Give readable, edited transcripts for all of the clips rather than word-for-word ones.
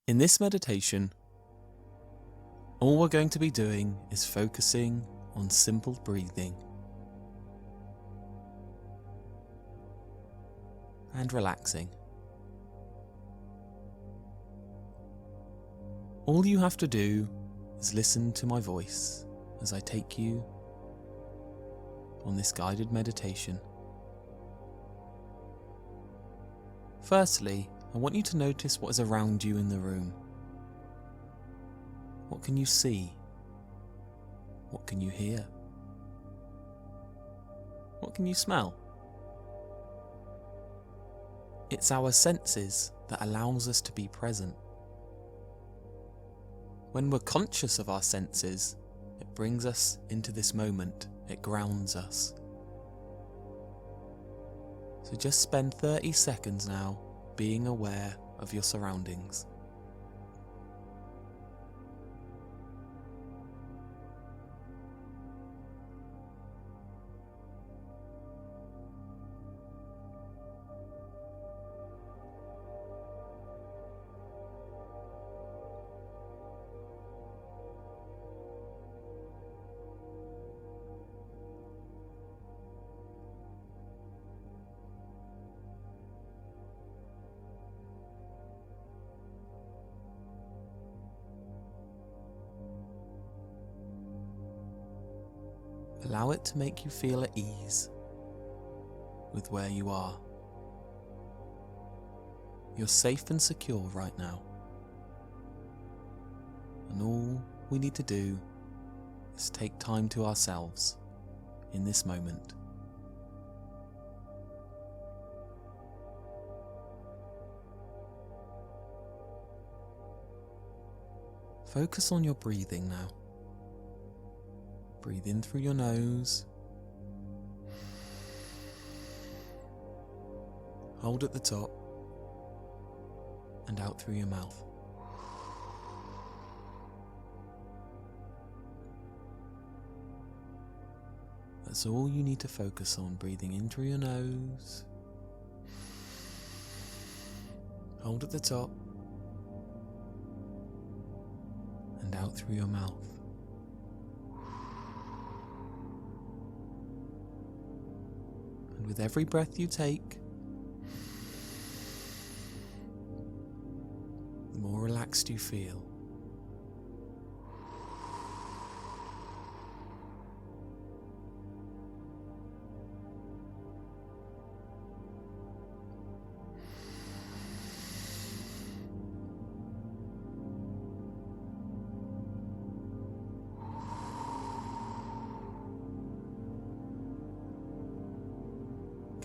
In this meditation, all we're going to be doing is focusing on simple breathing and relaxing. All you have to do is listen to my voice as I take you on this guided meditation. Firstly, I want you to notice what is around you in the room. What can you see? What can you hear? What can you smell? It's our senses that allows us to be present. When we're conscious of our senses, it brings us into this moment, it grounds us. So just spend 30 seconds now being aware of your surroundings. Allow it to make you feel at ease with where you are. You're safe and secure right now. And all we need to do is take time to ourselves in this moment. Focus on your breathing now. Breathe in through your nose. Hold at the top and out through your mouth. That's all you need to focus on, breathing in through your nose. Hold at the top and out through your mouth. And with every breath you take, the more relaxed you feel.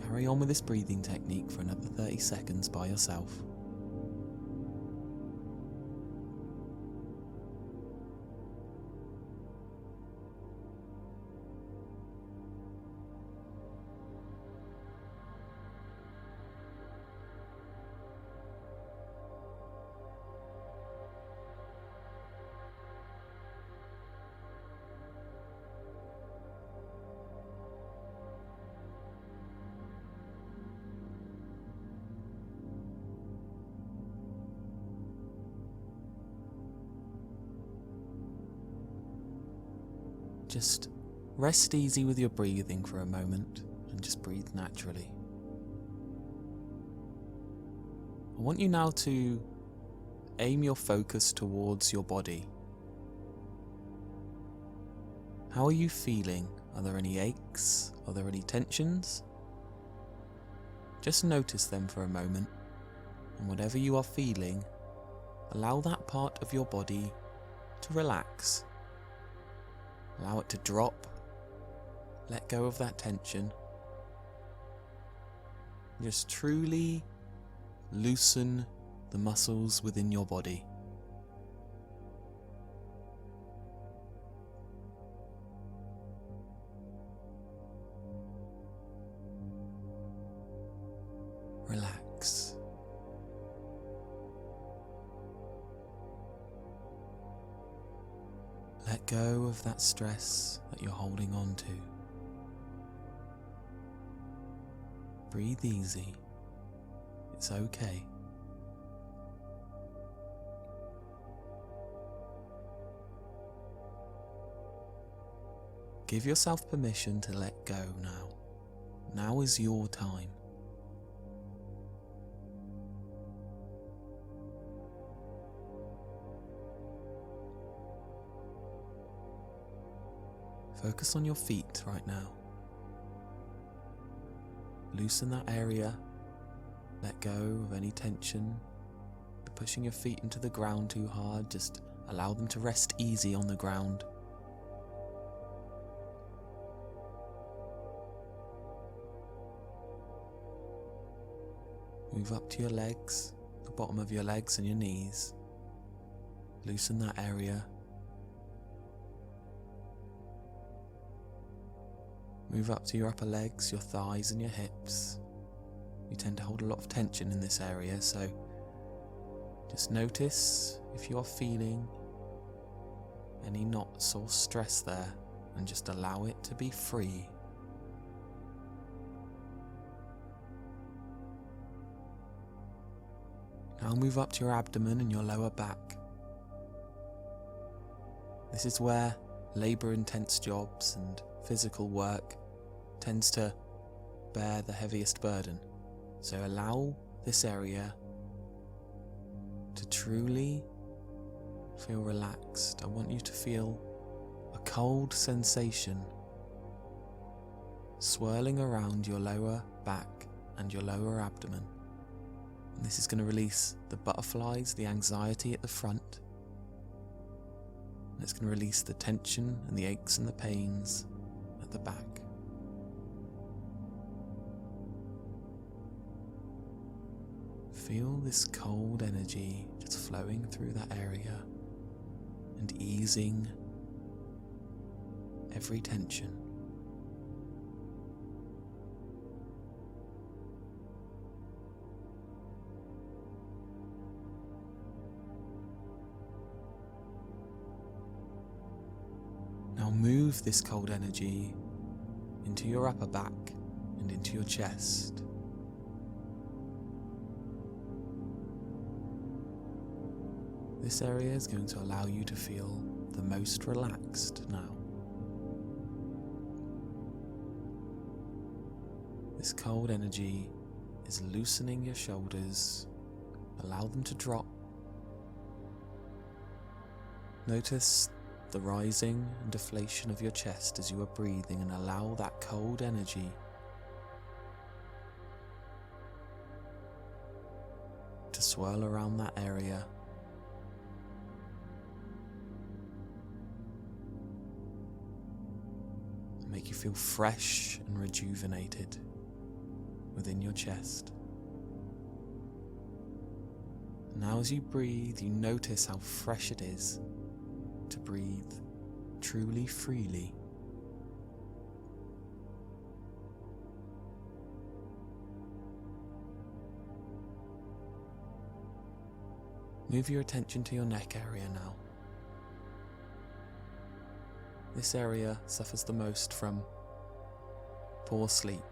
Carry on with this breathing technique for another 30 seconds by yourself. Just rest easy with your breathing for a moment and just breathe naturally. I want you now to aim your focus towards your body. How are you feeling? Are there any aches? Are there any tensions? Just notice them for a moment, and whatever you are feeling, allow that part of your body to relax. Allow it to drop. Let go of that tension. Just truly loosen the muscles within your body. Relax. Let go of that stress that you're holding on to. Breathe easy. It's okay. Give yourself permission to let go now. Now is your time. Focus on your feet right now. Loosen that area. Let go of any tension. Pushing your feet into the ground too hard, just allow them to rest easy on the ground. Move up to your legs, the bottom of your legs and your knees. Loosen that area. Move up to your upper legs, your thighs and your hips. You tend to hold a lot of tension in this area, so just notice if you are feeling any knots or stress there, and just allow it to be free. Now move up to your abdomen and your lower back. This is where labour-intense jobs and physical work tends to bear the heaviest burden. So allow this area to truly feel relaxed. I want you to feel a cold sensation swirling around your lower back and your lower abdomen. And this is going to release the butterflies, the anxiety at the front. And it's going to release the tension and the aches and the pains at the back. Feel this cold energy just flowing through that area and easing every tension. Now move this cold energy into your upper back and into your chest. This area is going to allow you to feel the most relaxed now. This cold energy is loosening your shoulders. Allow them to drop. Notice the rising and deflation of your chest as you are breathing, and allow that cold energy to swirl around that area. And make you feel fresh and rejuvenated within your chest. Now as you breathe, you notice how fresh it is to breathe truly freely. Move your attention to your neck area now. This area suffers the most from poor sleep.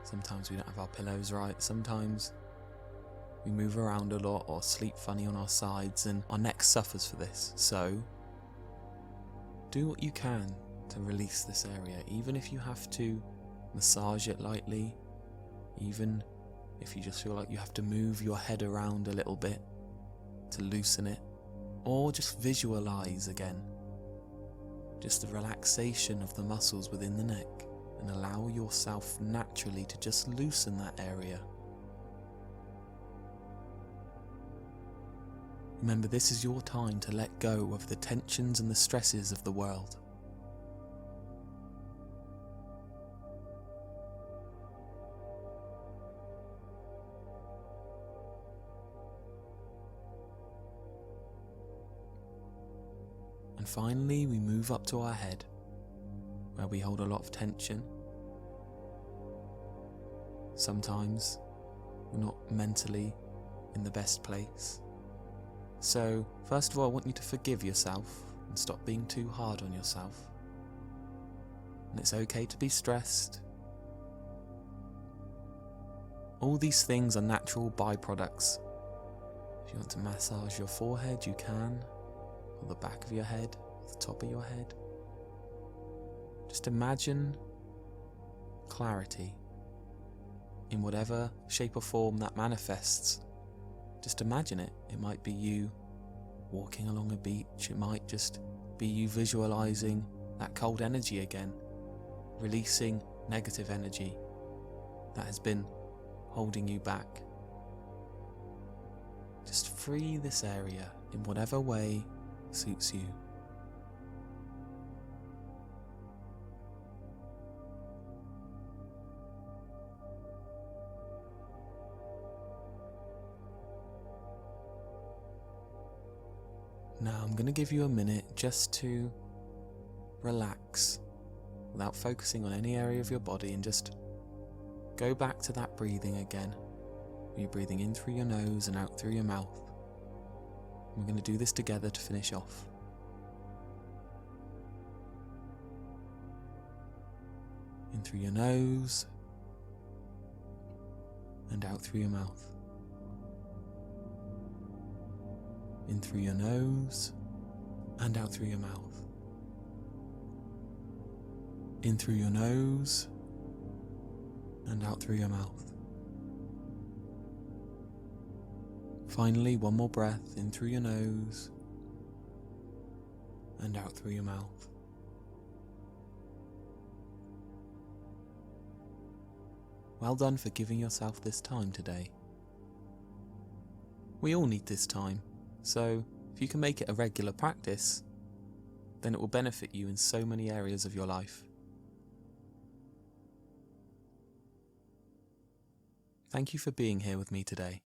Sometimes we don't have our pillows right, sometimes we move around a lot or sleep funny on our sides, and our neck suffers for this. So do what you can to release this area, even if you have to massage it lightly, even if you just feel like you have to move your head around a little bit to loosen it, or just visualize again just the relaxation of the muscles within the neck, and allow yourself naturally to just loosen that area. Remember, this is your time to let go of the tensions and the stresses of the world. And finally, we move up to our head, where we hold a lot of tension. Sometimes we're not mentally in the best place. So, first of all, I want you to forgive yourself and stop being too hard on yourself. And it's okay to be stressed. All these things are natural byproducts. If you want to massage your forehead, you can, or the back of your head, or the top of your head. Just imagine clarity in whatever shape or form that manifests. Just imagine it. It might be you walking along a beach. It might just be you visualizing that cold energy again, releasing negative energy that has been holding you back. Just free this area in whatever way suits you. Now I'm going to give you a minute just to relax without focusing on any area of your body, and just go back to that breathing again. You're breathing in through your nose and out through your mouth. We're going to do this together to finish off. In through your nose and out through your mouth. In through your nose and out through your mouth. In through your nose and out through your mouth. Finally, one more breath in through your nose and out through your mouth. Well done for giving yourself this time today. We all need this time, so if you can make it a regular practice, then it will benefit you in so many areas of your life. Thank you for being here with me today.